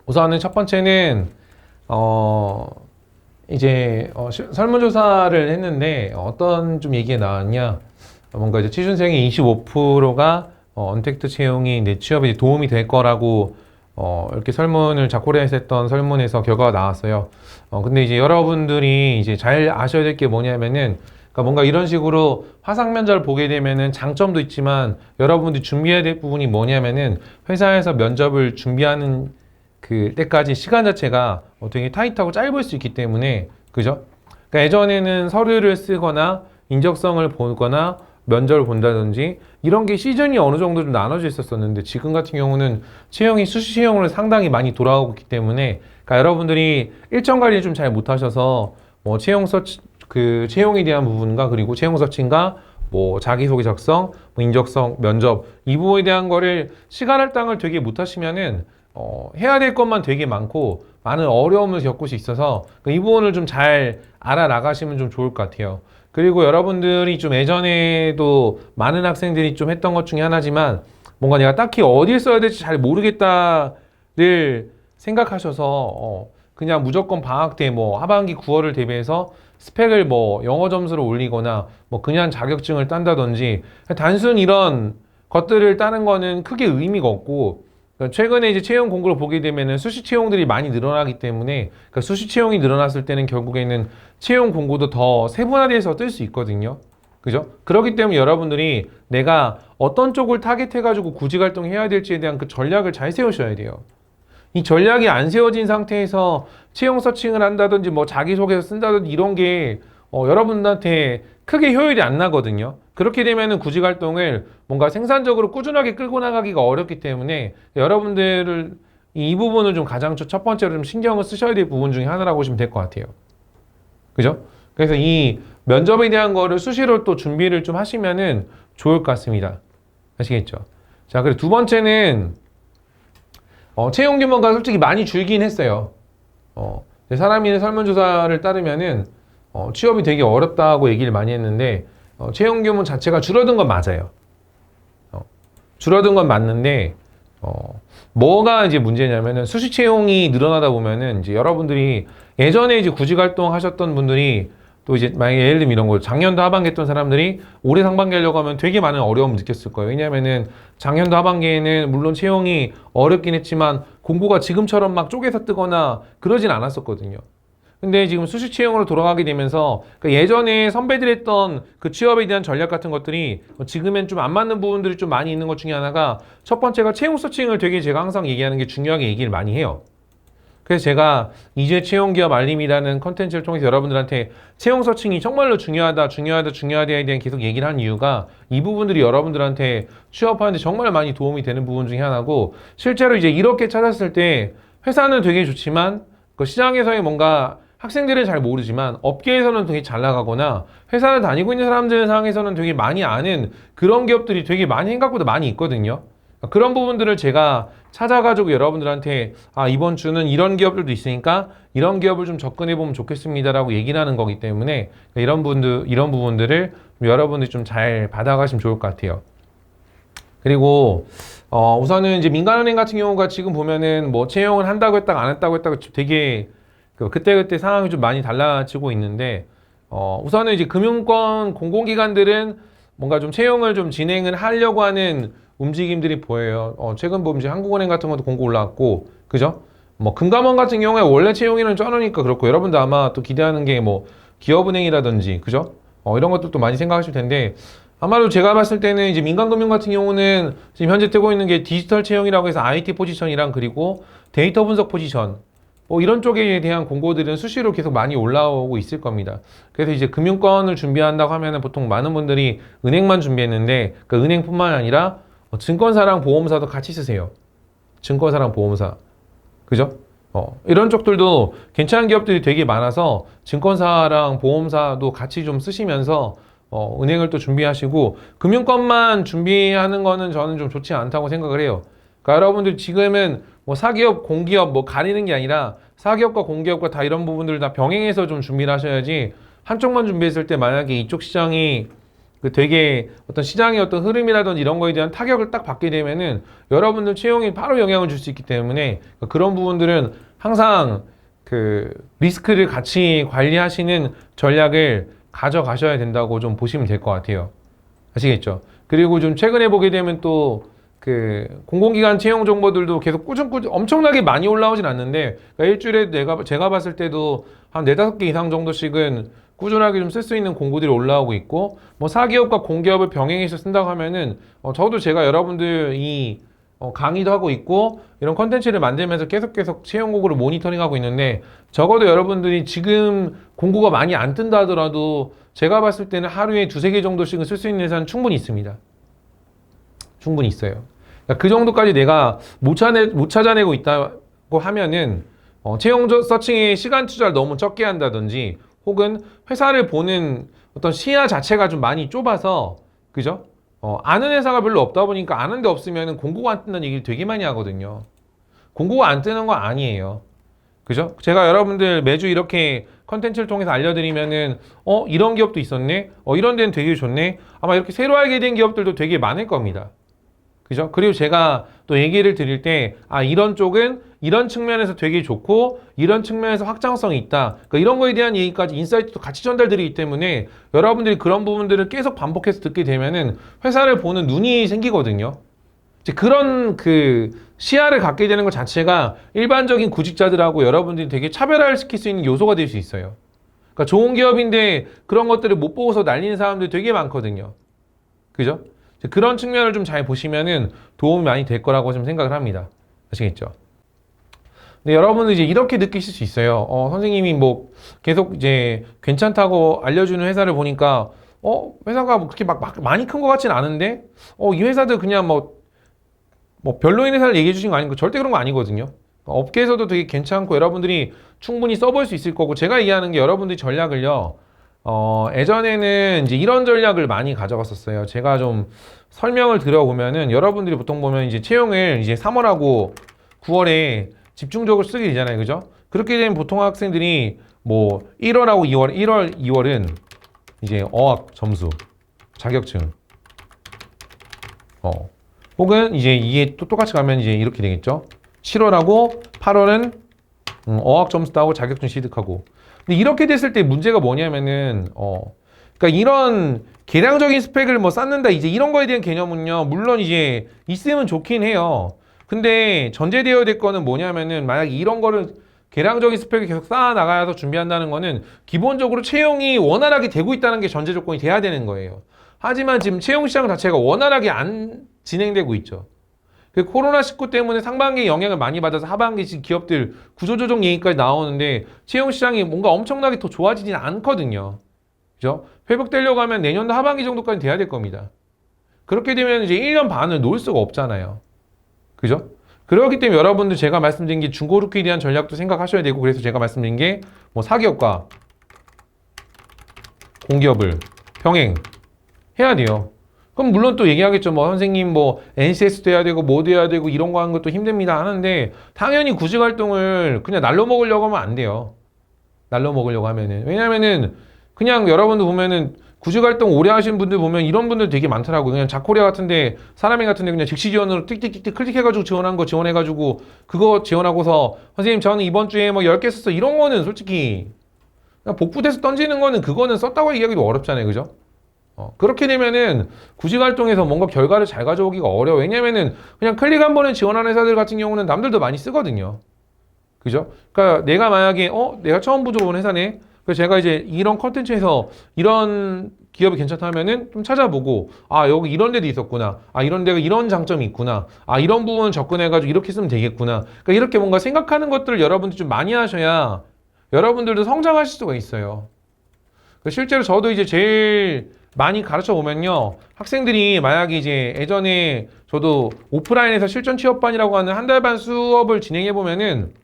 우선은 첫 번째는 설문조사를 했는데 어떤 좀 얘기가 나왔냐, 뭔가 이제 취준생의 25%가 언택트 채용이 내 취업에 도움이 될 거라고 이렇게 설문을 자코리아에서 했던 설문에서 결과가 나왔어요. 근데 이제 여러분들이 이제 잘 아셔야 될 게 뭐냐면은, 그러니까 뭔가 이런 식으로 화상 면접을 보게 되면은 장점도 있지만 여러분들이 준비해야 될 부분이 뭐냐면은, 회사에서 면접을 준비하는 그 때까지 시간 자체가 되게 타이트하고 짧을 수 있기 때문에, 그죠? 그러니까 예전에는 서류를 쓰거나 인적성을 보거나 면접을 본다든지 이런 게 시즌이 어느 정도 좀 나눠져 있었었는데, 지금 같은 경우는 채용이 수시 채용으로 상당히 많이 돌아오고 있기 때문에, 그러니까 여러분들이 일정 관리 좀 잘 못하셔서 뭐 채용에 대한 부분과, 그리고 채용 서칭과 뭐 자기소개 작성, 뭐 인적성, 면접 이 부분에 대한 거를 시간 할당을 되게 못하시면은 해야 될 것만 되게 많고 많은 어려움을 겪을 수 있어서 이 부분을 좀 잘 알아 나가시면 좀 좋을 것 같아요. 그리고 여러분들이 좀 예전에도 많은 학생들이 좀 했던 것 중에 하나지만, 뭔가 내가 딱히 어디에 써야 될지 잘 모르겠다를 생각하셔서 그냥 무조건 방학 때 뭐 하반기 9월을 대비해서 스펙을 뭐 영어 점수를 올리거나 뭐 그냥 자격증을 딴다든지 단순 이런 것들을 따는 거는 크게 의미가 없고, 그러니까 최근에 이제 채용 공고를 보게 되면은 수시 채용들이 많이 늘어나기 때문에, 그러니까 수시 채용이 늘어났을 때는 결국에는 채용 공고도 더 세분화돼서 뜰 수 있거든요. 그죠? 그렇기 때문에 여러분들이 내가 어떤 쪽을 타겟해가지고 구직 활동해야 될지에 대한 그 전략을 잘 세우셔야 돼요. 이 전략이 안 세워진 상태에서 채용 서칭을 한다든지 뭐 자기소개서 쓴다든지 이런 게 여러분들한테 크게 효율이 안 나거든요. 그렇게 되면은 구직 활동을 뭔가 생산적으로 꾸준하게 끌고 나가기가 어렵기 때문에, 여러분들을 이 부분을 좀 가장 첫 번째로 좀 신경을 쓰셔야 될 부분 중에 하나라고 보시면 될 것 같아요. 그죠? 그래서 이 면접에 대한 거를 수시로 또 준비를 좀 하시면은 좋을 것 같습니다. 아시겠죠? 자, 그리고 두 번째는 채용 규모가 솔직히 많이 줄긴 했어요. 사람이 설문조사를 따르면은 취업이 되게 어렵다고 얘기를 많이 했는데, 채용 규모 자체가 줄어든 건 맞아요. 줄어든 건 맞는데, 뭐가 이제 문제냐면은, 수시 채용이 늘어나다 보면은 이제 여러분들이 예전에 이제 구직 활동 하셨던 분들이 또 이제 만약에 예를 들면 이런 거, 작년도 하반기 했던 사람들이 올해 상반기 하려고 하면 되게 많은 어려움을 느꼈을 거예요. 왜냐면은 작년도 하반기에는 물론 채용이 어렵긴 했지만 공고가 지금처럼 막 쪼개서 뜨거나 그러진 않았었거든요. 근데 지금 수시 채용으로 돌아가게 되면서 예전에 선배들이 했던 그 취업에 대한 전략 같은 것들이 지금엔 좀 안 맞는 부분들이 좀 많이 있는 것 중에 하나가, 첫 번째가 채용 서칭을 되게 제가 항상 얘기하는 게 중요하게 얘기를 많이 해요. 그래서 제가 이제 채용기업 알림이라는 컨텐츠를 통해서 여러분들한테 채용 서칭이 정말로 중요하다에 대한 계속 얘기를 한 이유가, 이 부분들이 여러분들한테 취업하는데 정말 많이 도움이 되는 부분 중에 하나고, 실제로 이제 이렇게 찾았을 때 회사는 되게 좋지만 그 시장에서의 뭔가 학생들은 잘 모르지만 업계에서는 되게 잘 나가거나 회사를 다니고 있는 사람들 상에서는 되게 많이 아는 그런 기업들이 되게 많이 생각보다 많이 있거든요. 그런 부분들을 제가 찾아가지고 여러분들한테 이번 주는 이런 기업들도 있으니까 이런 기업을 좀 접근해 보면 좋겠습니다라고 얘기를 하는 거기 때문에, 이런 부분들을 여러분들이 좀 잘 받아가시면 좋을 것 같아요. 그리고 우선은 이제 민간은행 같은 경우가 지금 보면은 뭐 채용을 한다고 했다가 안 했다고 했다가 되게 그때그때 상황이 좀 많이 달라지고 있는데, 우선은 이제 금융권 공공기관들은 뭔가 좀 채용을 좀 진행을 하려고 하는 움직임들이 보여요. 최근 보면 이제 한국은행 같은 것도 공고 올라왔고, 그죠? 뭐 금감원 같은 경우에 원래 채용인은 쩌르니까 그렇고, 여러분들 아마 또 기대하는 게 뭐 기업은행이라든지, 그죠? 이런 것도 많이 생각하실 텐데, 아마도 제가 봤을 때는 이제 민간금융 같은 경우는 지금 현재 뜨고 있는 게 디지털 채용이라고 해서 IT 포지션이랑, 그리고 데이터 분석 포지션, 이런 쪽에 대한 공고들은 수시로 계속 많이 올라오고 있을 겁니다. 그래서 이제 금융권을 준비한다고 하면은 보통 많은 분들이 은행만 준비했는데, 그 은행뿐만 아니라 증권사랑 보험사도 같이 쓰세요. 증권사랑 보험사. 그죠? 이런 쪽들도 괜찮은 기업들이 되게 많아서 증권사랑 보험사도 같이 좀 쓰시면서 은행을 또 준비하시고, 금융권만 준비하는 거는 저는 좀 좋지 않다고 생각을 해요. 그러니까 여러분들 지금은 뭐 사기업, 공기업 뭐 가리는 게 아니라 사기업과 공기업과 다 이런 부분들 다 병행해서 좀 준비를 하셔야지, 한쪽만 준비했을 때 만약에 이쪽 시장이 그 되게 어떤 시장의 어떤 흐름이라든지 이런 거에 대한 타격을 딱 받게 되면은 여러분들 채용에 바로 영향을 줄 수 있기 때문에 그런 부분들은 항상 그 리스크를 같이 관리하시는 전략을 가져가셔야 된다고 좀 보시면 될 것 같아요. 아시겠죠? 그리고 좀 최근에 보게 되면 또 그 공공기관 채용 정보들도 계속 꾸준히 엄청나게 많이 올라오진 않는데 그러니까 일주일에 제가 봤을 때도 한 4-5개 이상 정도씩은 꾸준하게 좀 쓸 수 있는 공고들이 올라오고 있고 뭐 사기업과 공기업을 병행해서 쓴다고 하면은 저도 제가 여러분들이 강의도 하고 있고 이런 컨텐츠를 만들면서 계속 채용 공고를 모니터링하고 있는데 적어도 여러분들이 지금 공고가 많이 안 뜬다 하더라도 제가 봤을 때는 하루에 2-3개 정도씩은 쓸 수 있는 회사는 충분히 있습니다. 충분히 있어요. 그러니까 그 정도까지 내가 못 찾아내고 있다고 하면은 채용 서칭에 시간 투자를 너무 적게 한다든지 혹은 회사를 보는 어떤 시야 자체가 좀 많이 좁아서 그죠? 아는 회사가 별로 없다 보니까 아는 데 없으면 공고가 안 뜬다는 얘기를 되게 많이 하거든요. 공고가 안 뜨는 거 아니에요. 그죠? 제가 여러분들 매주 이렇게 컨텐츠를 통해서 알려드리면은 이런 기업도 있었네? 이런 데는 되게 좋네? 아마 이렇게 새로 알게 된 기업들도 되게 많을 겁니다. 그죠? 그리고 제가 또 얘기를 드릴 때, 이런 쪽은 이런 측면에서 되게 좋고, 이런 측면에서 확장성이 있다. 그러니까 이런 거에 대한 얘기까지 인사이트도 같이 전달드리기 때문에 여러분들이 그런 부분들을 계속 반복해서 듣게 되면은 회사를 보는 눈이 생기거든요. 이제 그런 그 시야를 갖게 되는 것 자체가 일반적인 구직자들하고 여러분들이 되게 차별화를 시킬 수 있는 요소가 될 수 있어요. 그러니까 좋은 기업인데 그런 것들을 못 보고서 날리는 사람들이 되게 많거든요. 그죠? 그런 측면을 좀 잘 보시면은 도움이 많이 될 거라고 좀 생각을 합니다. 아시겠죠? 근데 여러분들 이제 이렇게 느끼실 수 있어요. 선생님이 뭐 계속 이제 괜찮다고 알려주는 회사를 보니까, 회사가 뭐 그렇게 막 많이 큰 것 같진 않은데, 이 회사들 그냥 뭐 별로인 회사를 얘기해 주신 거 아닌 거 절대 그런 거 아니거든요. 업계에서도 되게 괜찮고 여러분들이 충분히 써볼 수 있을 거고 제가 얘기하는 게 여러분들이 전략을요. 예전에는 이제 이런 전략을 많이 가져갔었어요. 제가 좀 설명을 드려보면은 여러분들이 보통 보면 이제 채용을 이제 3월하고 9월에 집중적으로 쓰게 되잖아요. 그죠? 그렇게 되면 보통 학생들이 뭐 1월하고 2월, 1월, 2월은 이제 어학 점수, 자격증, 혹은 이제 이게 또 똑같이 가면 이제 이렇게 되겠죠. 7월하고 8월은 어학 점수 따고 자격증 취득하고. 근데 이렇게 됐을 때 문제가 뭐냐면은 그러니까 이런 계량적인 스펙을 뭐 쌓는다 이제 이런 거에 대한 개념은요. 물론 이제 있으면 좋긴 해요. 근데 전제되어야 될 거는 뭐냐면은 만약 이런 거를 계량적인 스펙을 계속 쌓아 나가서 준비한다는 거는 기본적으로 채용이 원활하게 되고 있다는 게 전제 조건이 돼야 되는 거예요. 하지만 지금 채용 시장 자체가 원활하게 안 진행되고 있죠. 그 코로나19 때문에 상반기에 영향을 많이 받아서 하반기 지금 기업들 구조조정 얘기까지 나오는데 채용 시장이 뭔가 엄청나게 더 좋아지진 않거든요. 그죠? 회복되려고 하면 내년도 하반기 정도까지 돼야 될 겁니다. 그렇게 되면 이제 1년 반을 놓을 수가 없잖아요. 그죠? 그렇기 때문에 여러분들 제가 말씀드린 게 중고루키에 대한 전략도 생각하셔야 되고 그래서 제가 말씀드린 게 뭐 사기업과 공기업을 병행해야 돼요. 그럼 물론 또 얘기하겠죠. 뭐 선생님 뭐 NCS도 해야 되고 뭐도 해야 되고 이런 거 하는 것도 힘듭니다 하는데 당연히 구직 활동을 그냥 날로 먹으려고 하면 안 돼요. 날로 먹으려고 하면은. 왜냐면은 그냥 여러분들 보면은 구직 활동 오래 하신 분들 보면 이런 분들 되게 많더라고요. 그냥 자코리아 같은데 사람이 같은데 그냥 즉시 지원으로 띡띡띡 클릭해가지고 지원한 거 지원해가지고 그거 지원하고서 선생님 저는 이번 주에 뭐 10개 썼어. 이런 거는 솔직히 그냥 복붙해서 던지는 거는 그거는 썼다고 얘기하기도 어렵잖아요. 그죠? 그렇게 되면은 구직 활동에서 뭔가 결과를 잘 가져오기가 어려워. 왜냐면은 그냥 클릭 한 번에 지원하는 회사들 같은 경우는 남들도 많이 쓰거든요. 그죠? 그러니까 내가 만약에 내가 처음 부족한 회사네. 그래서 제가 이제 이런 컨텐츠에서 이런 기업이 괜찮다 하면은 좀 찾아보고 여기 이런 데도 있었구나. 이런 데가 이런 장점이 있구나. 이런 부분 접근해가지고 이렇게 쓰면 되겠구나. 그러니까 이렇게 뭔가 생각하는 것들을 여러분들 좀 많이 하셔야 여러분들도 성장하실 수가 있어요. 실제로 저도 이제 제일 많이 가르쳐 보면요. 학생들이 만약에 이제 예전에 저도 오프라인에서 실전 취업반이라고 하는 한 달 반 수업을 진행해 보면은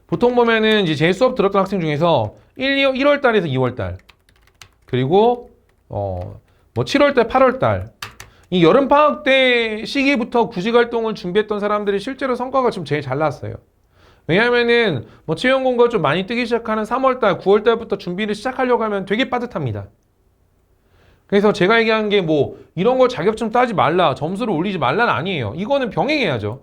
보통 보면은 이제 제 수업 들었던 학생 중에서 1월 달에서 2월 달 그리고 뭐 7월 달, 8월 달 이 여름 방학 때 시기부터 구직 활동을 준비했던 사람들이 실제로 성과가 좀 제일 잘 나왔어요. 왜냐하면은 뭐 채용 공고가 좀 많이 뜨기 시작하는 3월 달, 9월 달부터 준비를 시작하려고 하면 되게 빠듯합니다. 그래서 제가 얘기한 게 뭐 이런 걸 자격증 따지 말라, 점수를 올리지 말라는 아니에요. 이거는 병행해야죠.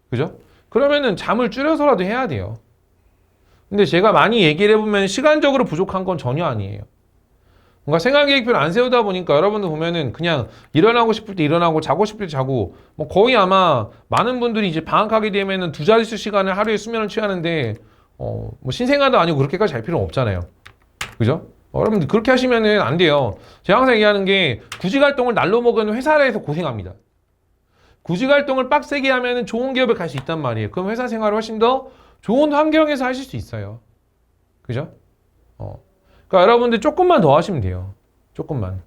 그죠? 그러면은 잠을 줄여서라도 해야 돼요. 근데 제가 많이 얘기를 해보면 시간적으로 부족한 건 전혀 아니에요. 뭔가 생활계획표를 안 세우다 보니까 여러분들 보면은 그냥 일어나고 싶을 때 일어나고 자고 싶을 때 자고 뭐 거의 아마 많은 분들이 이제 방학하게 되면은 두 자릿수 시간을 하루에 수면을 취하는데 뭐 신생아도 아니고 그렇게까지 잘 필요는 없잖아요. 그죠? 여러분들 그렇게 하시면은 안 돼요. 제가 항상 얘기하는 게 구직활동을 날로 먹은 회사에서 고생합니다. 구직활동을 빡세게 하면은 좋은 기업에 갈 수 있단 말이에요. 그럼 회사 생활을 훨씬 더 좋은 환경에서 하실 수 있어요. 그죠? 그러니까 여러분들 조금만 더 하시면 돼요. 조금만.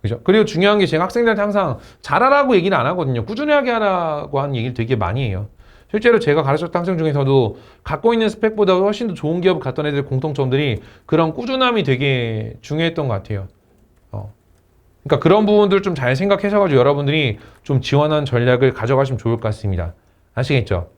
그죠? 그리고 중요한 게 제가 학생들한테 항상 잘하라고 얘기는 안 하거든요. 꾸준히 하게 하라고 하는 얘기를 되게 많이 해요. 실제로 제가 가르쳤던 학생 중에서도 갖고 있는 스펙보다 훨씬 더 좋은 기업을 갔던 애들 공통점들이 그런 꾸준함이 되게 중요했던 것 같아요. 그러니까 그런 부분들 좀 잘 생각하셔가지고 여러분들이 좀 지원하는 전략을 가져가시면 좋을 것 같습니다. 아시겠죠?